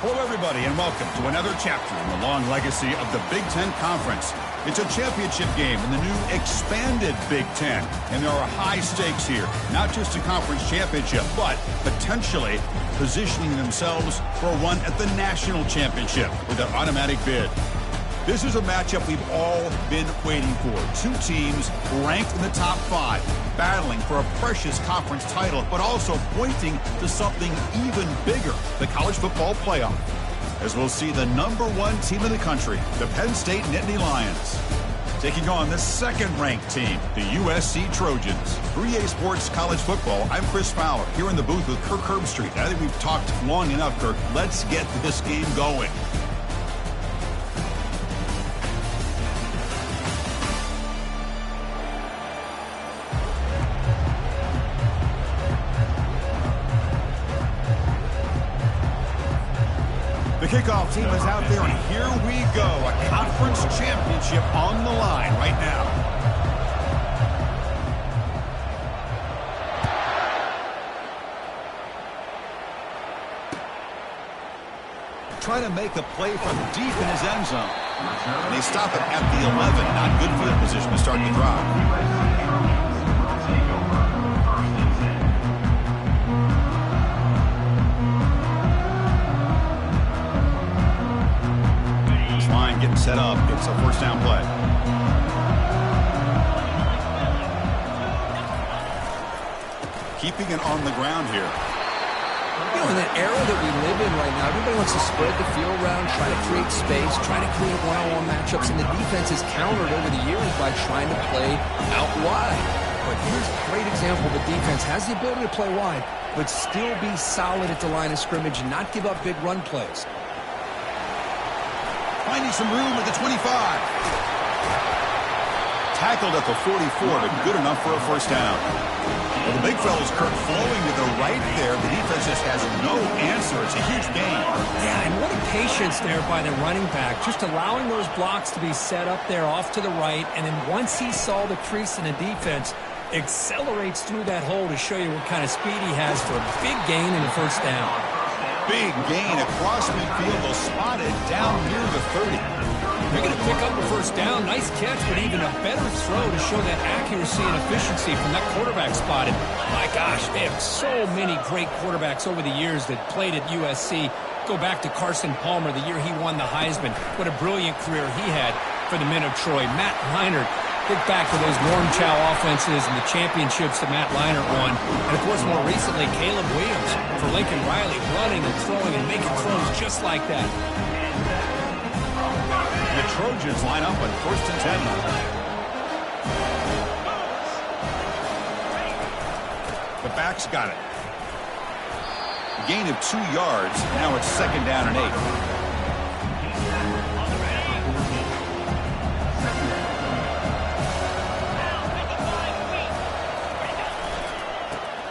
Hello, everybody, and welcome to another chapter in the long legacy of the Big Ten Conference. It's a championship game in the new expanded Big Ten, and there are high stakes here, not just a conference championship, but potentially positioning themselves for one at the national championship with an automatic bid. This is a matchup we've all been waiting for. Two teams ranked in the top 5, battling for a precious conference title, but also pointing to something even bigger, the college football playoff. As we'll see the #1 team in the country, the Penn State Nittany Lions, taking on the second-ranked team, the USC Trojans. For EA Sports College Football, I'm Chris Fowler, here in the booth with Kirk Herbstreit. I think we've talked long enough, Kirk. Let's get this game going. The kickoff team is out there, and here we go. A conference championship on the line right now. Trying to make a play from deep in his end zone. And they stop it at the 11. Not good field position to start the drive. Getting set up. It's a first down play. Keeping it on the ground here. You know, in that era that we live in right now, everybody wants to spread the field around, try to create space, try to create one-on-one matchups, and the defense has countered over the years by trying to play out wide. But here's a great example. The defense has the ability to play wide, but still be solid at the line of scrimmage and not give up big run plays. Finding some room at the 25. Tackled at the 44, but good enough for a first down. Well, the big fella's Kirk flowing to the right there. The defense just has no answer. It's a huge gain. Yeah, and what a patience there by the running back. Just allowing those blocks to be set up there off to the right. And then once he saw the crease in the defense, accelerates through that hole to show you what kind of speed he has for a big gain and a first down. Big gain across midfield. They'll spot it down near the 30. They're going to pick up a first down. Nice catch, but even a better throw to show that accuracy and efficiency from that quarterback spot. And my gosh, they have so many great quarterbacks over the years that played at USC. Go back to Carson Palmer, the year he won the Heisman. What a brilliant career he had for the men of Troy. Matt Leinart. Think back to those Norm Chow offenses and the championships that Matt Leinart won. And, of course, more recently, Caleb Williams for Lincoln Riley, running and throwing and making throws just like that. The Trojans line up on 1st and 10. The back's got it. Gain of 2 yards. Now it's 2nd down and 8.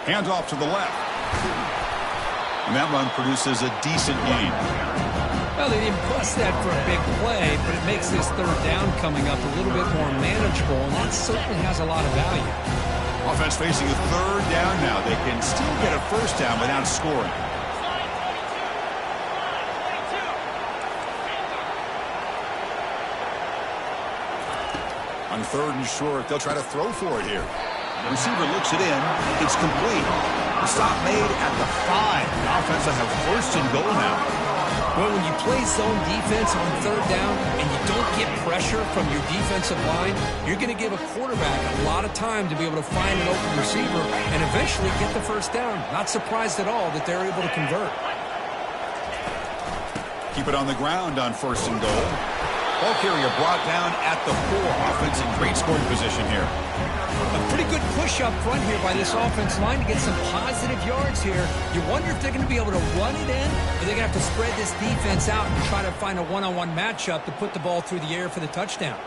Hands off to the left. And that run produces a decent gain. Well, they didn't bust that for a big play, but it makes this 3rd down coming up a little bit more manageable, and that certainly has a lot of value. Offense facing a 3rd down now. They can still get a first down without scoring. On 3rd and short, they'll try to throw for it here. The receiver looks it in. It's complete. The stop made at the 5. The offense will have 1st and goal now. Well, when you play zone defense on 3rd down and you don't get pressure from your defensive line, you're going to give a quarterback a lot of time to be able to find an open receiver and eventually get the first down. Not surprised at all that they're able to convert. Keep it on the ground on 1st and goal. Ball carrier brought down at the 4. Offense in great scoring position here. A pretty good push up front here by this offense line to get some positive yards here. You wonder if they're going to be able to run it in, or they're going to have to spread this defense out and try to find a one-on-one matchup to put the ball through the air for the touchdown.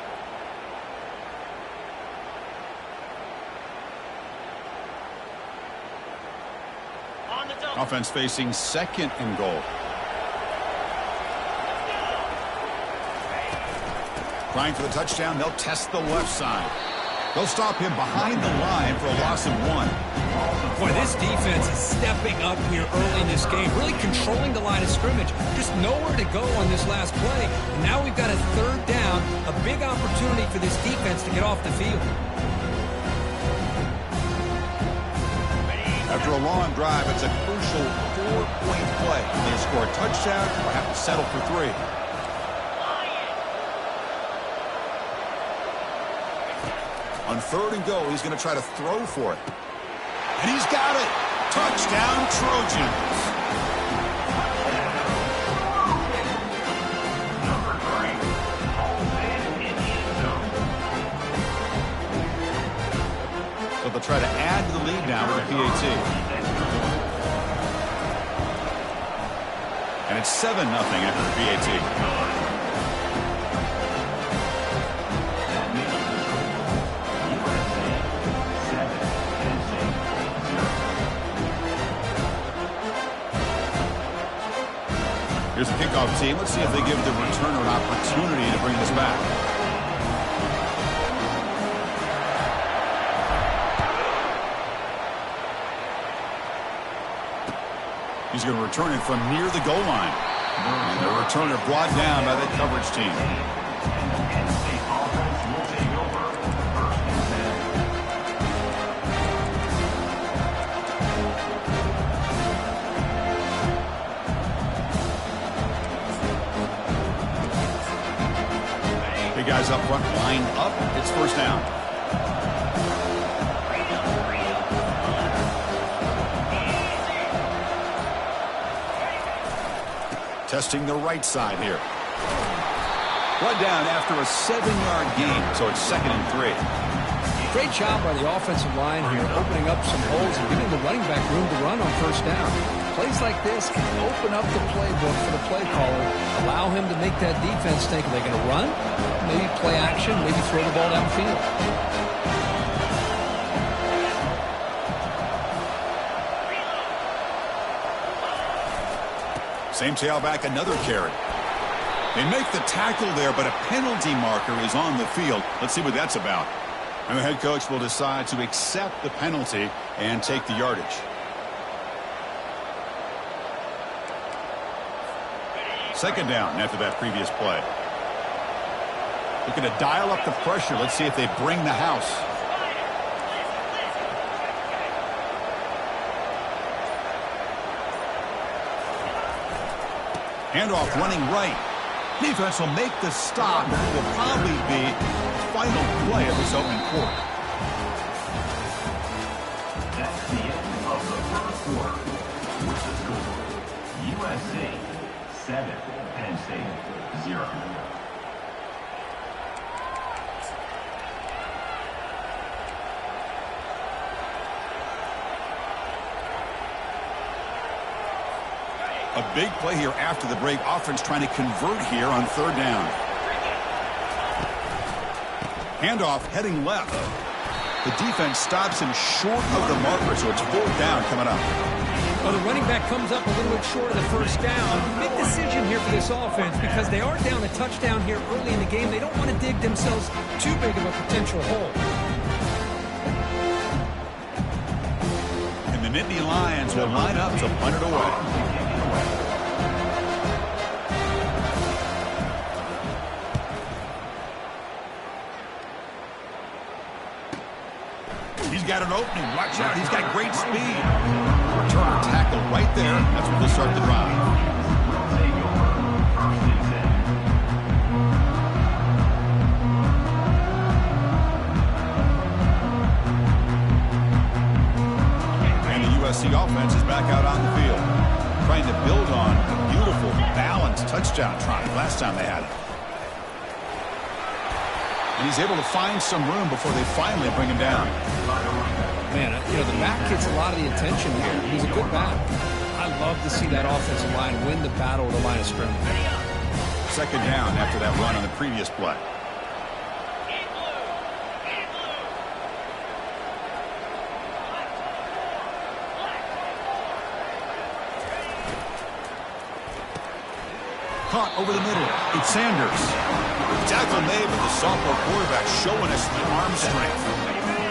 Offense facing 2nd and goal. Trying for the touchdown, they'll test the left side. They'll stop him behind the line for a loss of 1. Boy, this defense is stepping up here early in this game, really controlling the line of scrimmage. Just nowhere to go on this last play. And now we've got a 3rd down, a big opportunity for this defense to get off the field. After a long drive, it's a crucial 4-point play. They score a touchdown or have to settle for 3. On 3rd and goal, he's going to try to throw for it. And he's got it. Touchdown, Trojans. So they'll try to add to the lead now with a PAT. And it's 7-0 after the PAT. Here's the kickoff team. Let's see if they give the returner an opportunity to bring this back. He's going to return it from near the goal line. And the returner brought down by the coverage team. Guys up front, line up. It's 1st down. Testing the right side here. Run down after a 7-yard gain, so it's 2nd and 3. Great job by the offensive line here, opening up some holes and giving the running back room to run on 1st down. Plays like this can open up the playbook for the play caller, allow him to make that defense think, are they going to run? Maybe play action, maybe throw the ball downfield. Same tailback, another carry. They make the tackle there, but a penalty marker is on the field. Let's see what that's about. And the head coach will decide to accept the penalty and take the yardage. Second down after that previous play. Looking to dial up the pressure. Let's see if they bring the house. Handoff running right. Defense will make the stop. It will probably be the final play of this opening quarter. That's the end of the 1st quarter. With the score, USC 7, Penn State 0. A big play here after the break. Offense trying to convert here on 3rd down. Handoff heading left. The defense stops him short of the marker, so it's 4th down coming up. Well, the running back comes up a little bit short of the 1st down. Big decision here for this offense because they are down a touchdown here early in the game. They don't want to dig themselves too big of a potential hole. And the Nittany Lions will line up to punt it away. He's got an opening. Watch out. He's got great speed. Returner tackle right there. That's where they'll start the drive. And the USC offense is back out on the field, trying to build on a beautiful, balanced touchdown try last time they had it. And he's able to find some room before they finally bring him down. Man, you know, the back gets a lot of the attention here. He's a good back. I love to see that offensive line win the battle of the line of scrimmage. 2nd down after that run on the previous play. Caught over the middle. It's Sanders. Tackle made, but the sophomore quarterback showing us the arm strength.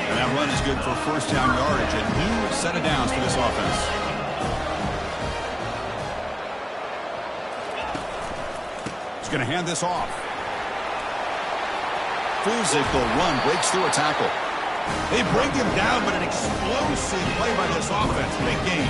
And that run is good for first down yardage. A new set of downs for this offense. He's going to hand this off. Physical run breaks through a tackle. They bring him down, but an explosive play by this offense. Big game.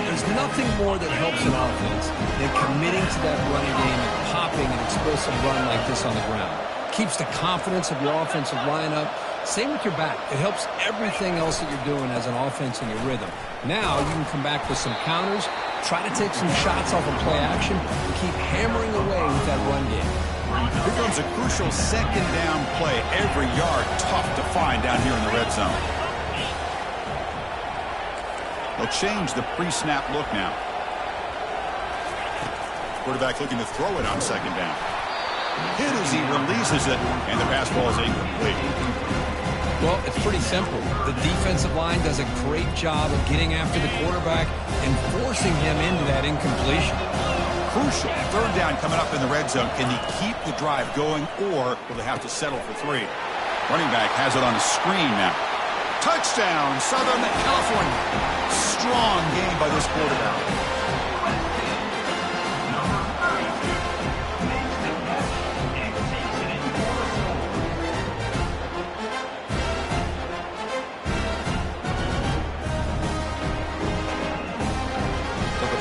There's nothing more that helps an offense than committing to that running game and popping an explosive run like this on the ground. Keeps the confidence of your offensive lineup. Same with your back. It helps everything else that you're doing as an offense in your rhythm. Now you can come back with some counters, try to take some shots off of play action, and keep hammering away with that run game. Here comes a crucial second down play. Every yard tough to find down here in the red zone. They'll change the pre-snap look now. Quarterback looking to throw it on second down. Hit as he releases it, and the pass ball is incomplete. Well, it's pretty simple. The defensive line does a great job of getting after the quarterback and forcing him into that incompletion. Crucial third down coming up in the red zone. Can he keep the drive going, or will they have to settle for 3? Running back has it on the screen now. Touchdown, Southern California. Strong game by this quarterback.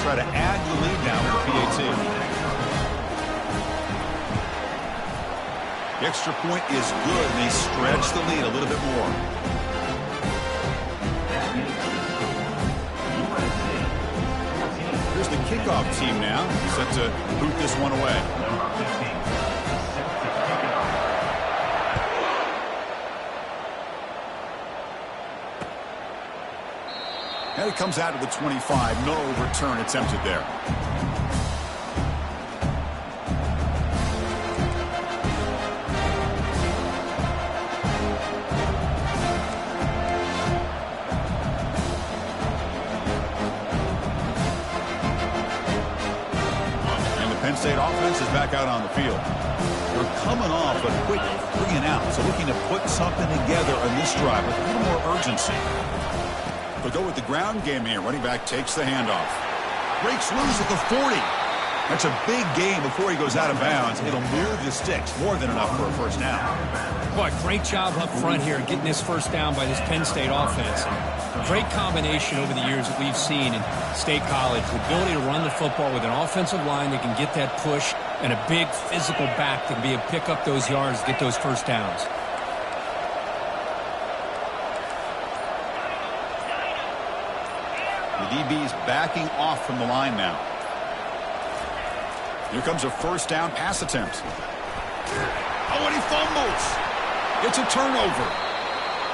Try to add the lead now for PAT. The extra point is good, and they stretch the lead a little bit more. Here's the kickoff team now, set to boot this one away. And it comes out of the 25. No return attempted there. And the Penn State offense is back out on the field. We're coming off a quick 3-and-out, so looking to put something together on this drive with a little more urgency. They'll go with the ground game here. Running back takes the handoff. Breaks loose at the 40. That's a big gain before he goes out of bounds. It'll move the sticks. More than enough for a first down. Boy, great job up front here getting this first down by this Penn State offense. And great combination over the years that we've seen in State College. The ability to run the football with an offensive line that can get that push and a big physical back that can be able to pick up those yards, get those first downs. The DB's backing off from the line now. Here comes a first down pass attempt. Oh, and he fumbles. It's a turnover.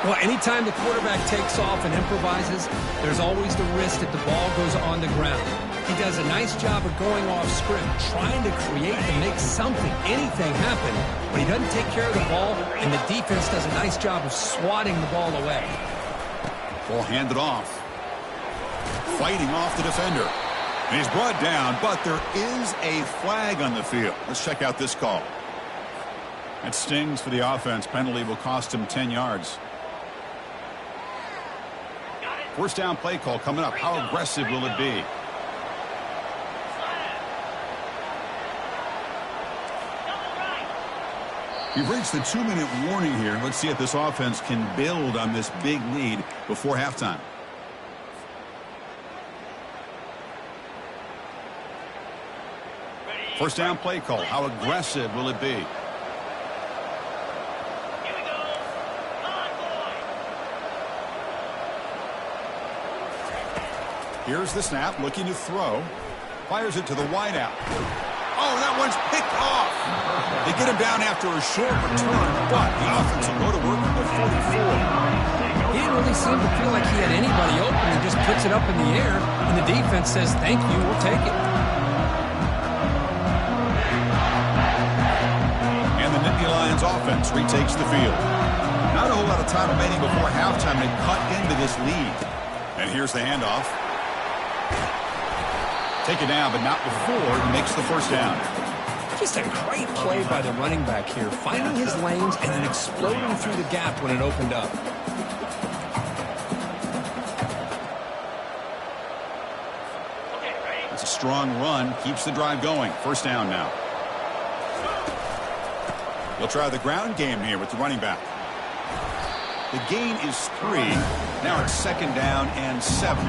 Well, anytime the quarterback takes off and improvises, there's always the risk that the ball goes on the ground. He does a nice job of going off script, trying to create and make something, anything happen, but he doesn't take care of the ball, and the defense does a nice job of swatting the ball away. Ball handed off. Fighting off the defender. And he's brought down, but there is a flag on the field. Let's check out this call. That stings for the offense. Penalty will cost him 10 yards. First down play call coming up. How aggressive will it be? We've reached the 2-minute warning here. Let's see if this offense can build on this big lead before halftime. First down play call. How aggressive will it be? Here's the snap, looking to throw. Fires it to the wideout. Oh, that one's picked off. They get him down after a short return, but the offense will go to work at the 44. He didn't really seem to feel like he had anybody open. He just puts it up in the air, and the defense says, thank you, we'll take it. And the Nittany Lions offense retakes the field. Not a whole lot of time remaining before halftime to cut into this lead. And here's the handoff. Take it down, but not before he makes the first down. Just a great play by the running back here, finding his lanes and then exploding through the gap when it opened up. It's a strong run, keeps the drive going. First down now. They'll try the ground game here with the running back. The gain is 3. Now it's 2nd down and 7.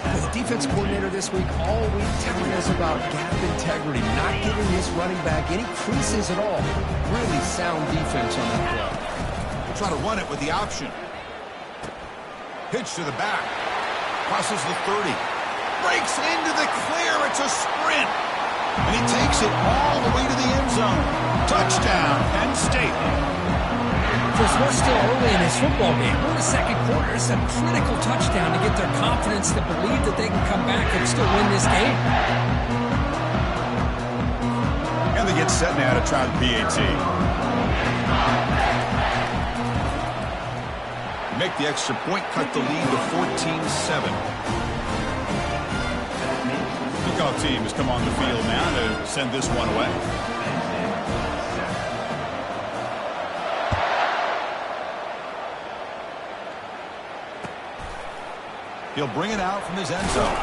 The defense coordinator this week all week telling us about gap integrity, not giving his running back any creases at all. Really sound defense on that play. We'll try to run it with the option. Pitch to the back. Crosses the 30. Breaks into the clear. It's a sprint. And he takes it all the way to the end zone. Touchdown, Penn State. We're still early in this football game. We're in the second quarter. It's a critical touchdown to get their confidence to believe that they can come back and still win this game. And they get set now to try the PAT. Make the extra point, cut the lead to 14-7. Kickoff team has come on the field now to send this one away. He'll bring it out from his end zone.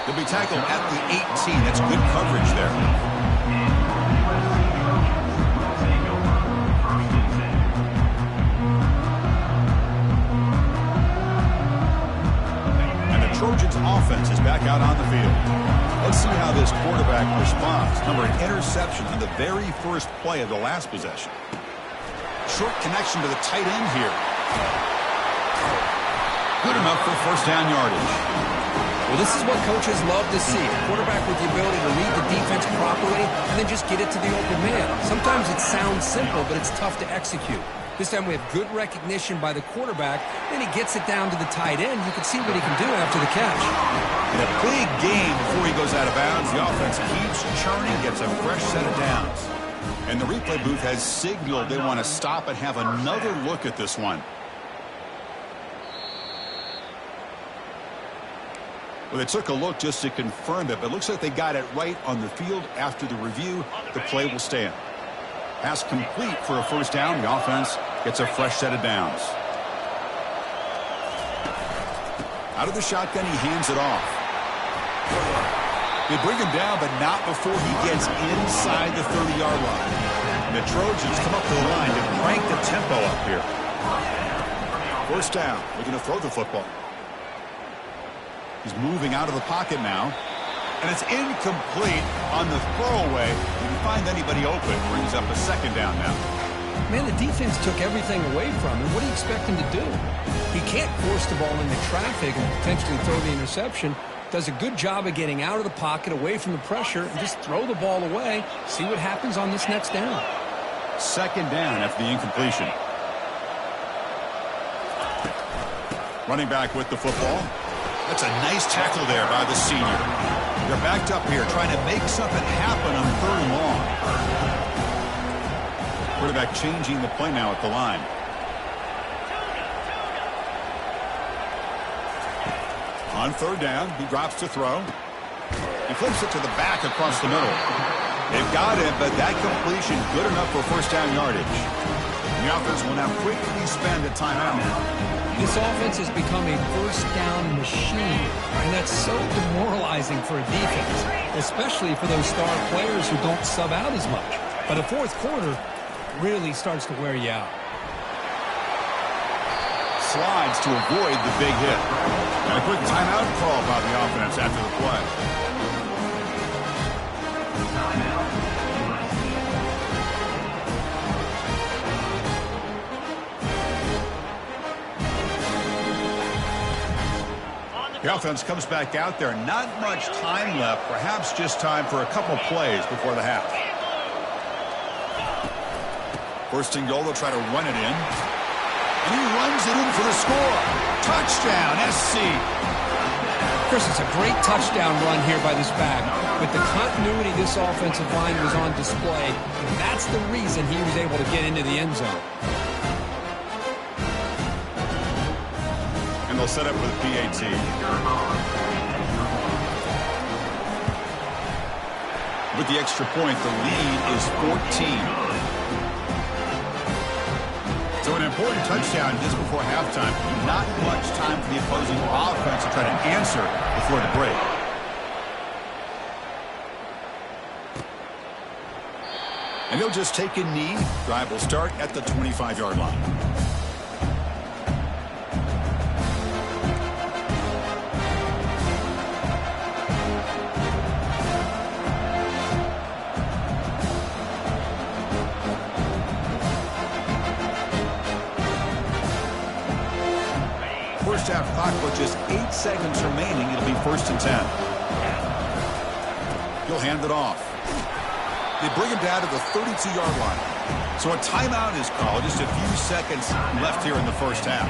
He'll be tackled at the 18. That's good coverage there. And the Trojans' offense is back out on the field. Let's see how this quarterback responds. Number, an interception on the very first play of the last possession. Short connection to the tight end here. Good enough for first down yardage. Well, this is what coaches love to see. A quarterback with the ability to read the defense properly and then just get it to the open man. Sometimes it sounds simple, but it's tough to execute. This time we have good recognition by the quarterback. Then he gets it down to the tight end. You can see what he can do after the catch. In a big game before he goes out of bounds, the offense keeps churning, gets a fresh set of downs. And the replay booth has signaled they want to stop and have another look at this one. Well, they took a look just to confirm that, but it looks like they got it right on the field. After the review, the play will stand. Pass complete for a first down. The offense gets a fresh set of downs. Out of the shotgun, he hands it off. They bring him down, but not before he gets inside the 30-yard line. And the Trojans come up to the line to crank the tempo up here. First down. Looking to throw the football. He's moving out of the pocket now. And it's incomplete on the throwaway. Didn't find anybody open. Brings up a second down now. Man, the defense took everything away from him. What do you expect him to do? He can't force the ball into traffic and potentially throw the interception. Does a good job of getting out of the pocket, away from the pressure, and just throw the ball away. See what happens on this next down. Second down after the incompletion. Running back with the football. That's a nice tackle there by the senior. They're backed up here trying to make something happen on 3rd and long. Quarterback changing the play now at the line. On 3rd down, he drops to throw. He flips it to the back across the middle. They've got it, but that completion good enough for first down yardage. The offense will now quickly spend a timeout. This offense has become a first down machine, and that's so demoralizing for a defense, especially for those star players who don't sub out as much. But the fourth quarter really starts to wear you out. Slides to avoid the big hit. And a quick timeout call by the offense after the play. The offense comes back out there. Not much time left. Perhaps just time for a couple plays before the half. First and goal, they'll try to run it in. And he runs it in for the score. Touchdown, SC. Chris, it's a great touchdown run here by this back. With the continuity this offensive line was on display, and that's the reason he was able to get into the end zone. And they'll set up with PAT. With the extra point, the lead is 14. So an important touchdown just before halftime. Not much time for the opposing offense to try to answer before the break. And they'll just take a knee. Drive will start at the 25-yard line. First half clock with just 8 seconds remaining. It'll be 1st and 10. He'll hand it off. They bring him down to the 32-yard line. So a timeout is called. Just a few seconds left here in the first half.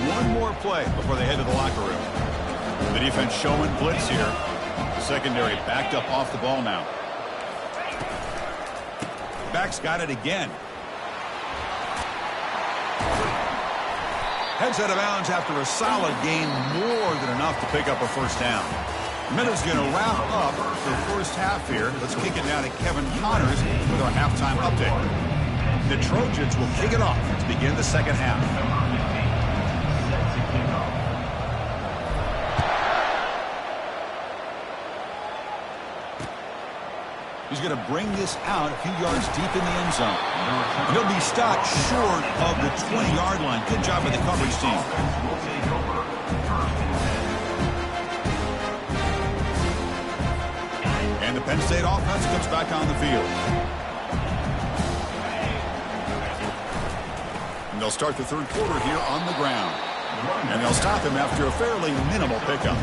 One more play before they head to the locker room. The defense showing blitz here. Secondary backed up off the ball now. Back's got it again. Heads out of bounds after a solid gain, more than enough to pick up a first down. Minutes going to wrap up the first half here. Let's kick it down to Kevin Connors with our halftime update. The Trojans will kick it off to begin the second half. He's going to bring this out a few yards deep in the end zone. And he'll be stopped short of the 20-yard line. Good job by the coverage team. And the Penn State offense comes back on the field. And they'll start the third quarter here on the ground. And they'll stop him after a fairly minimal pickup.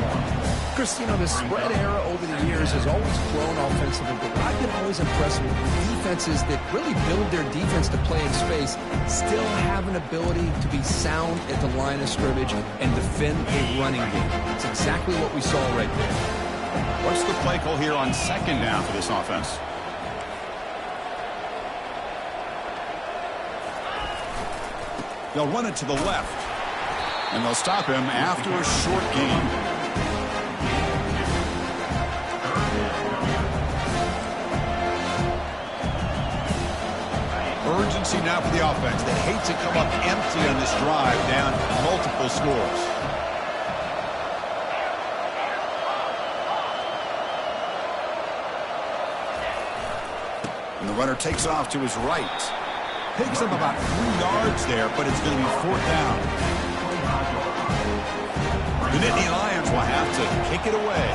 Chris, you know, the spread era over the years has always grown offensively, but what I've been always impressed with defenses that really build their defense to play in space still have an ability to be sound at the line of scrimmage and defend a running game. It's exactly what we saw right there. What's the play call here on second down for this offense? They'll run it to the left, and they'll stop him after a short gain. Urgency now for the offense. They hate to come up empty on this drive, down multiple scores. And the runner takes off to his right. Picks up about 3 yards there, but it's going to be 4th down. The Nittany Lions will have to kick it away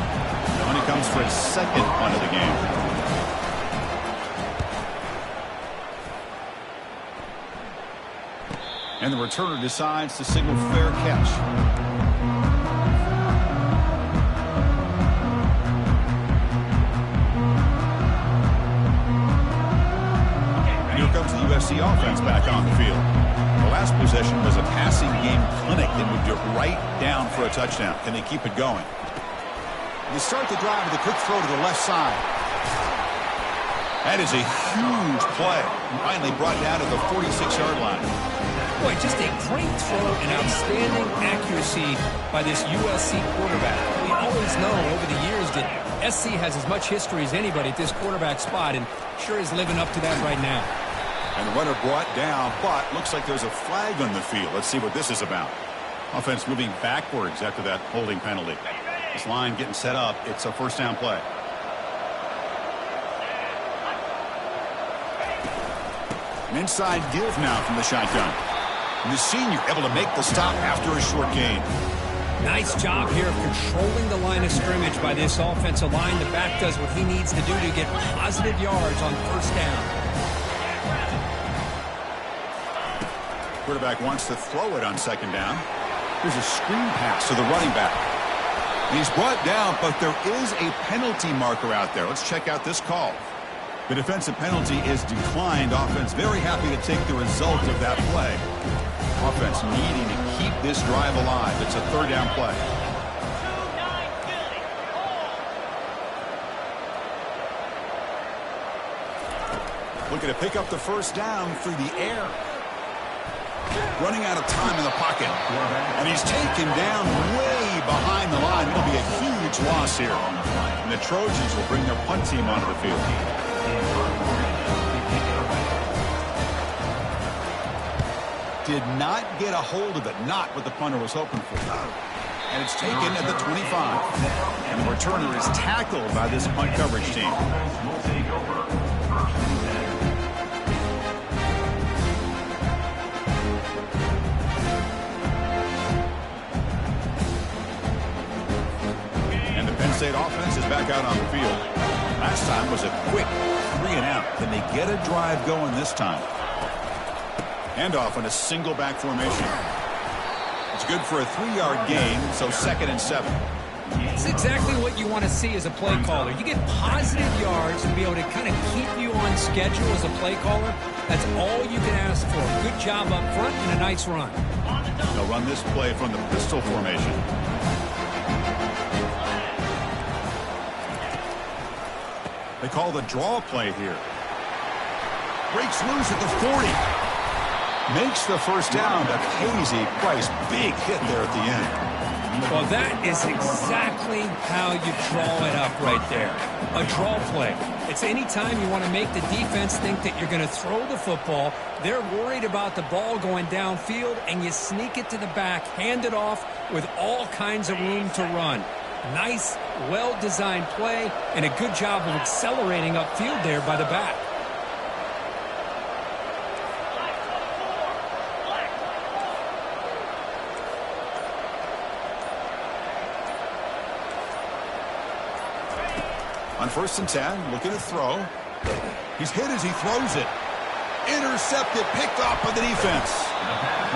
when it comes for a second punt of the game. And the returner decides to signal fair catch. And here comes the USC offense back on the field. The last possession was a passing game clinic that moved it right down for a touchdown. Can they keep it going? They start the drive with a quick throw to the left side. That is a huge play. Finally brought down to the 46-yard line. Boy, just a great throw and outstanding accuracy by this USC quarterback. We always know over the years that SC has as much history as anybody at this quarterback spot, and sure is living up to that right now. And the runner brought down, but looks like there's a flag on the field. Let's see what this is about. Offense moving backwards after that holding penalty. This line getting set up. It's a first down play. An inside give now from the shotgun. And the senior able to make the stop after a short gain. Nice job here of controlling the line of scrimmage by this offensive line. The back does what he needs to do to get positive yards on first down. Quarterback wants to throw it on second down. Here's a screen pass to the running back. He's brought down, but there is a penalty marker out there. Let's check out this call. The defensive penalty is declined. Offense very happy to take the result of that play. Offense needing to keep this drive alive. It's a third down play. Looking to pick up the first down through the air. Running out of time in the pocket. And he's taken down way behind the line. It'll be a huge loss here. And the Trojans will bring their punt team onto the field. Did not get a hold of it. Not what the punter was hoping for. And it's taken at the 25. And the returner is tackled by this punt coverage team. And the Penn State offense is back out on the field. Last time was a quick 3 and out. Can they get a drive going this time? Handoff in a single back formation. It's good for a 3-yard gain, so 2nd and 7. It's exactly what you want to see as a play caller. You get positive yards and be able to kind of keep you on schedule as a play caller. That's all you can ask for. Good job up front and a nice run. They'll run this play from the pistol formation. They call the draw play here. Breaks loose at the 40. Makes the first down, but Hazy Price, big hit there at the end. Well, that is exactly how you draw it up right there. A draw play. It's any time you want to make the defense think that you're going to throw the football. They're worried about the ball going downfield, and you sneak it to the back, hand it off with all kinds of room to run. Nice, well-designed play, and a good job of accelerating upfield there by the back. On 1st and 10, looking to throw. He's hit as he throws it. Intercepted, picked off by the defense.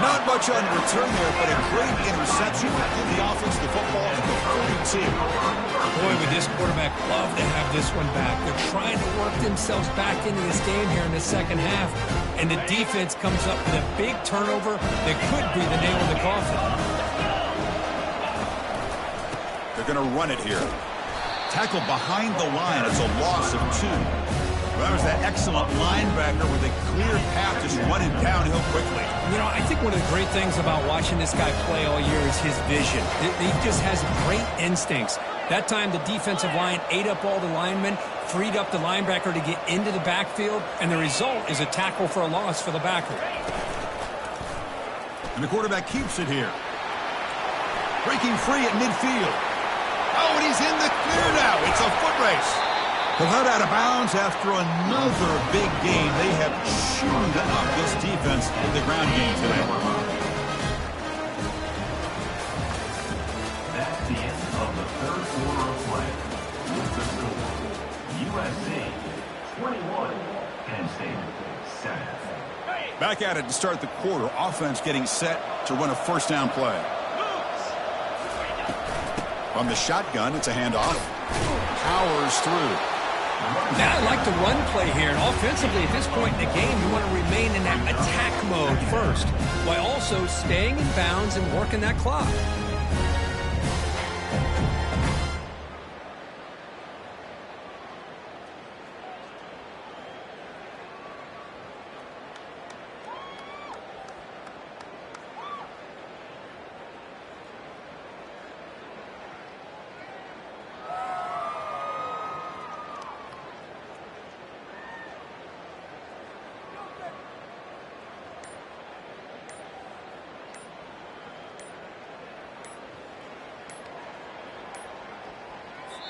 Not much on return there, but a great interception to give the offense the football at the 42. Boy, would this quarterback love to have this one back. They're trying to work themselves back into this game here in the second half, and the defense comes up with a big turnover that could be the nail in the coffin. They're going to run it here. Tackled behind the line. It's a loss of 2. Well, that was that excellent linebacker with a clear path just running downhill quickly. You know, I think one of the great things about watching this guy play all year is his vision. He just has great instincts. That time, the defensive line ate up all the linemen, freed up the linebacker to get into the backfield, and the result is a tackle for a loss for the backer. And the quarterback keeps it here. Breaking free at midfield. Oh, and he's in the clear now. It's a foot race. He'll head out of bounds after another big game. They have chewed up this defense in the ground game today. That's the end of the 3rd quarter of play. With the score, USC 21, Penn State 7. Back at it to start the quarter. Offense getting set to run a 1st down play. From the shotgun, it's a handoff. Powers through. Now I like the run play here, and offensively at this point in the game, you want to remain in that attack mode first, while also staying in bounds and working that clock.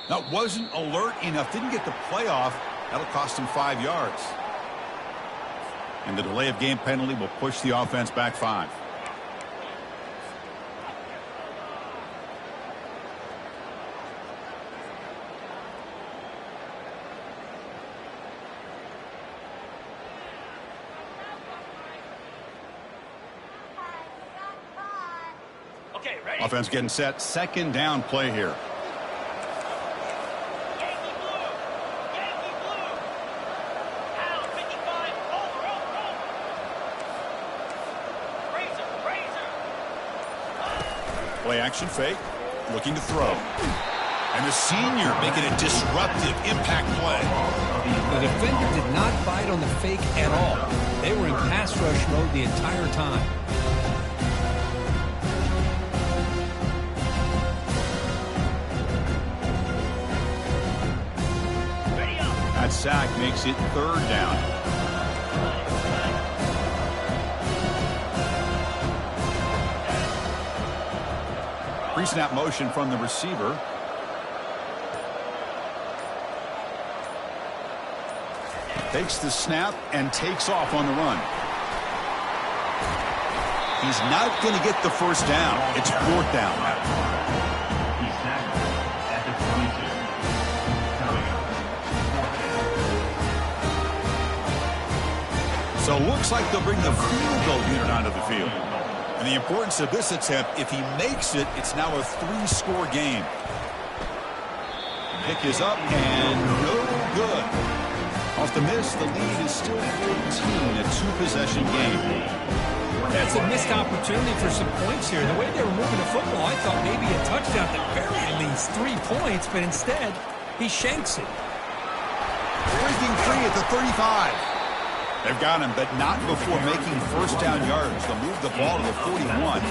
That wasn't alert enough. Didn't get the play off. That'll cost him 5 yards. And the delay of game penalty will push the offense back 5. Okay, ready? Offense getting set. 2nd down play here. Play action fake, looking to throw. And the senior making a disruptive impact play. The defender did not bite on the fake at all. They were in pass rush mode the entire time. That sack makes it 3rd down. Pre-snap motion from the receiver. Takes the snap and takes off on the run. He's not going to get the 1st down. It's 4th down. He's tackled at the 22. Coming up, 4th down. So it looks like they'll bring the field goal unit onto the field. And the importance of this attempt, if he makes it, it's now a 3-score game. Pick is up and no good. Off the miss, the lead is still 14, a 2-possession game. That's a missed opportunity for some points here. The way they were moving the football, I thought maybe a touchdown at the very least 3 points, but instead, he shanks it. Breaking free at the 35. They've got him, but not before making 1st down yards. They'll move the ball to the 41.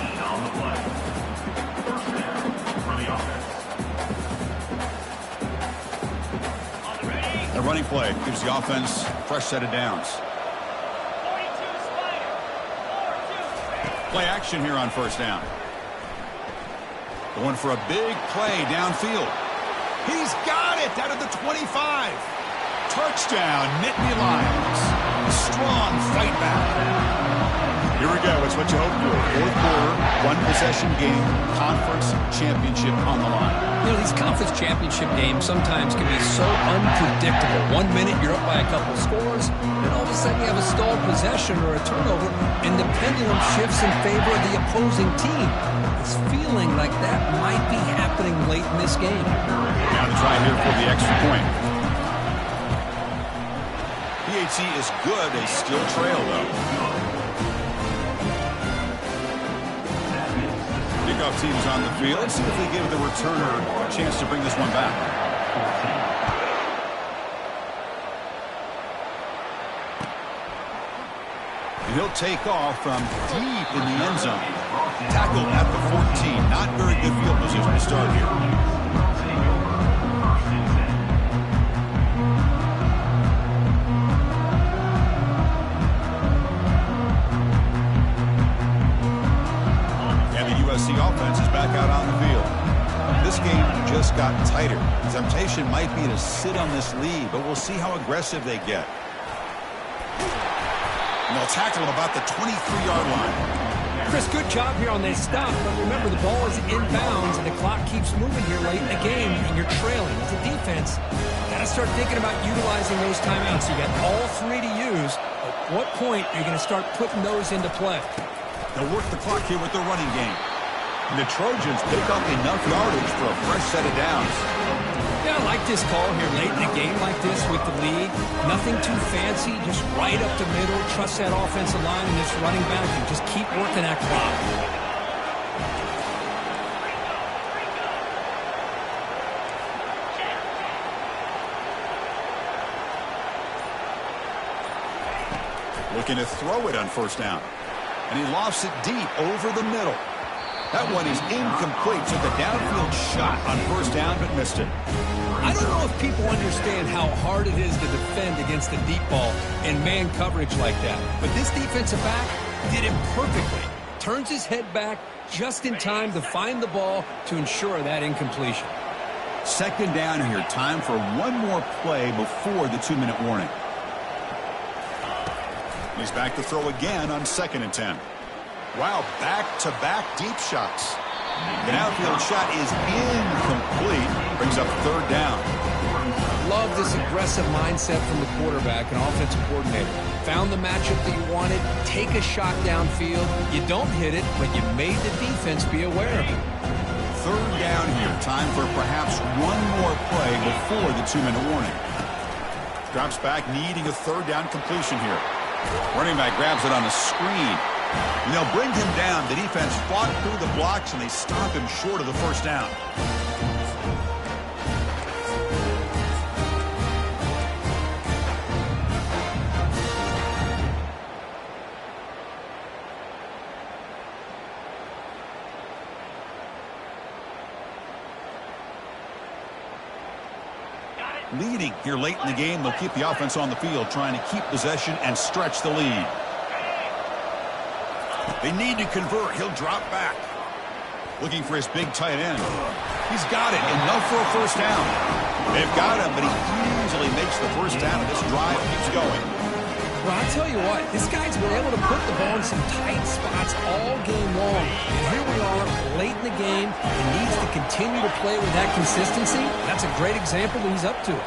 The running play gives the offense a fresh set of downs. Play action here on 1st down. Going for a big play downfield. He's got it out of the 25. Touchdown, Nittany Lions. Strong fight back. Here we go. It's what you hope for. 4th quarter, 1-possession game, conference championship on the line. You know, these conference championship games sometimes can be so unpredictable. 1 minute you're up by a couple scores, then all of a sudden you have a stalled possession or a turnover, and the pendulum shifts in favor of the opposing team. It's feeling like that might be happening late in this game. Now to try here for the extra point. PAT is good. They still trail, though. Kickoff team's on the field. Let's see if they give the returner a chance to bring this one back. And he'll take off from deep in the end zone. Tackled at the 14. Not very good field position to start here. USC offense is back out on the field. This game just got tighter. The temptation might be to sit on this lead, but we'll see how aggressive they get. And they'll tackle him about the 23-yard line. Chris, good job here on this stop, but remember the ball is inbounds and the clock keeps moving here late in the game and you're trailing. As a defense, you got to start thinking about utilizing those timeouts. You got all 3 to use. At what point are you going to start putting those into play? They'll work the clock here with the running game. And the Trojans pick up enough yardage for a fresh set of downs. Yeah, I like this call here late in a game like this with the lead. Nothing too fancy, just right up the middle. Trust that offensive line and this running back and just keep working that clock. Looking to throw it on 1st down. And he lofts it deep over the middle. That one is incomplete. Took a downfield shot on 1st down, but missed it. I don't know if people understand how hard it is to defend against the deep ball in man coverage like that. But this defensive back did it perfectly. Turns his head back just in time to find the ball to ensure that incompletion. 2nd down here. Time for one more play before the 2-minute warning. He's back to throw again on 2nd and 10. Wow, back-to-back deep shots. The outfield shot is incomplete. Brings up 3rd down. Love this aggressive mindset from the quarterback and offensive coordinator. Found the matchup that you wanted, take a shot downfield. You don't hit it, but you made the defense be aware of it. 3rd down here. Time for perhaps one more play before the 2-minute warning. Drops back, needing a 3rd down completion here. Running back grabs it on a screen. And they'll bring him down. The defense fought through the blocks, and they stop him short of the 1st down. Leading here late in the game, they'll keep the offense on the field, trying to keep possession and stretch the lead. They need to convert. He'll drop back. Looking for his big tight end. He's got it. Enough for a first down. They've got him, but he easily makes the first down, and this drive keeps going. Well, I'll tell you what, this guy's been able to put the ball in some tight spots all game long. And here we are, late in the game, and needs to continue to play with that consistency. That's a great example that he's up to it.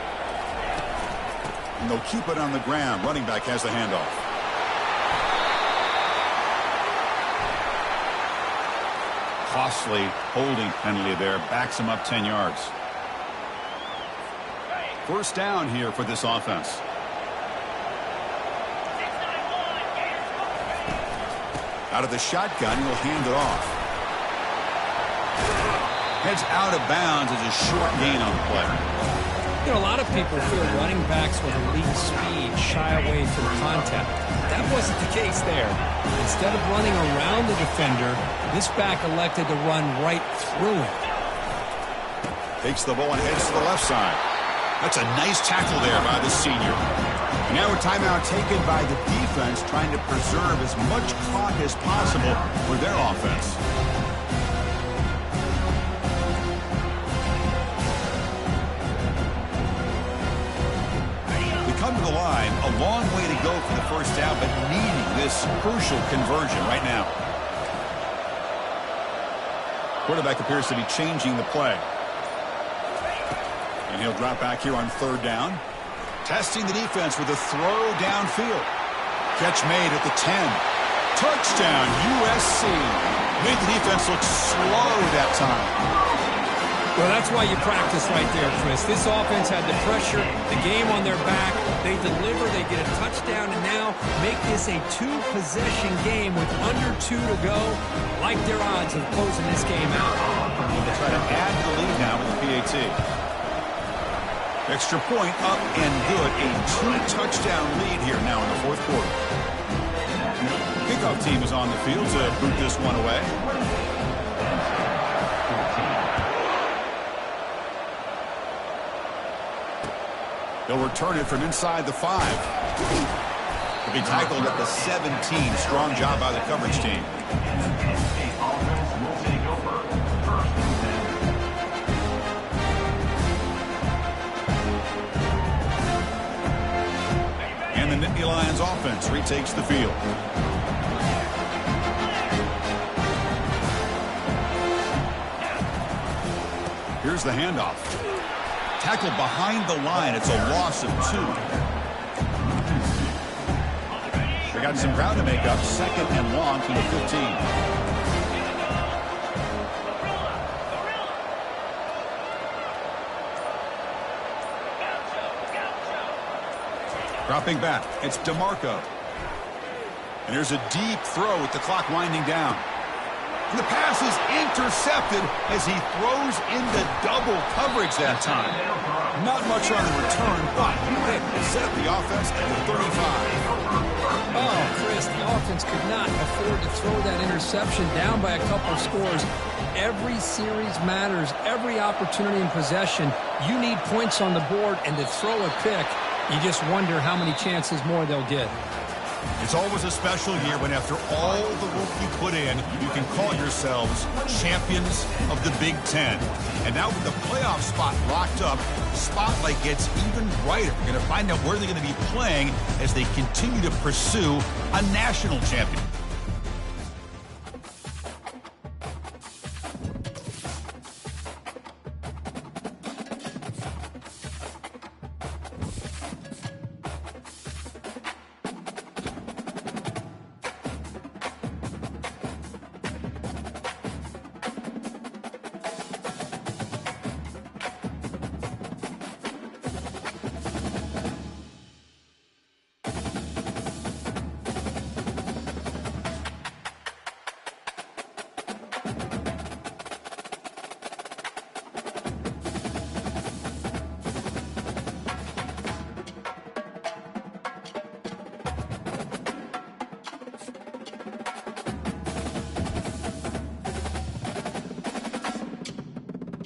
And they'll keep it on the ground. Running back has the handoff. Costly holding penalty there. Backs him up 10 yards. First down here for this offense. Out of the shotgun, he'll hand it off. Heads out of bounds as a short gain on the play. You know, a lot of people feel running backs with elite speed shy away from contact. That wasn't the case there. Instead of running around the defender, this back elected to run right through him. Takes the ball and heads to the left side. That's a nice tackle there by the senior. Now a timeout taken by the defense, trying to preserve as much clock as possible for their offense. They come to the line, a long way to go for the first down, but needing this crucial conversion right now. Quarterback appears to be changing the play. And he'll drop back here on third down. Testing the defense with a throw downfield. Catch made at the 10. Touchdown, USC. Made the defense look slow that time. Well, that's why you practice right there, Chris. This offense had the pressure, the game on their back. They deliver, they get a touchdown, and now make this a two-possession game with under 2 to go. Like their odds of closing this game out. They try to add the lead now with the PAT. Extra point up and good. A 2-touchdown lead here now in the fourth quarter. Kickoff team is on the field to boot this one away. They'll return it from inside the 5. He'll be tackled at the 17. Strong job by the coverage team. And the Nittany Lions offense retakes the field. Here's the handoff. Tackled behind the line. It's a loss of 2. They got some ground to make up. Second and long to the 15. Dropping back, it's DeMarco. And there's a deep throw with the clock winding down. And the pass is intercepted as he throws into double coverage that time. Not much on the return, but they set up the offense at the 35. Oh, Chris, the offense could not afford to throw that interception down by a couple of scores. Every series matters. Every opportunity in possession. You need points on the board, and to throw a pick, you just wonder how many chances more they'll get. It's always a special year when after all the work you put in, you can call yourselves champions of the Big Ten. And now with the playoff spot locked up, the spotlight gets even brighter. We're going to find out where they're going to be playing as they continue to pursue a national championship.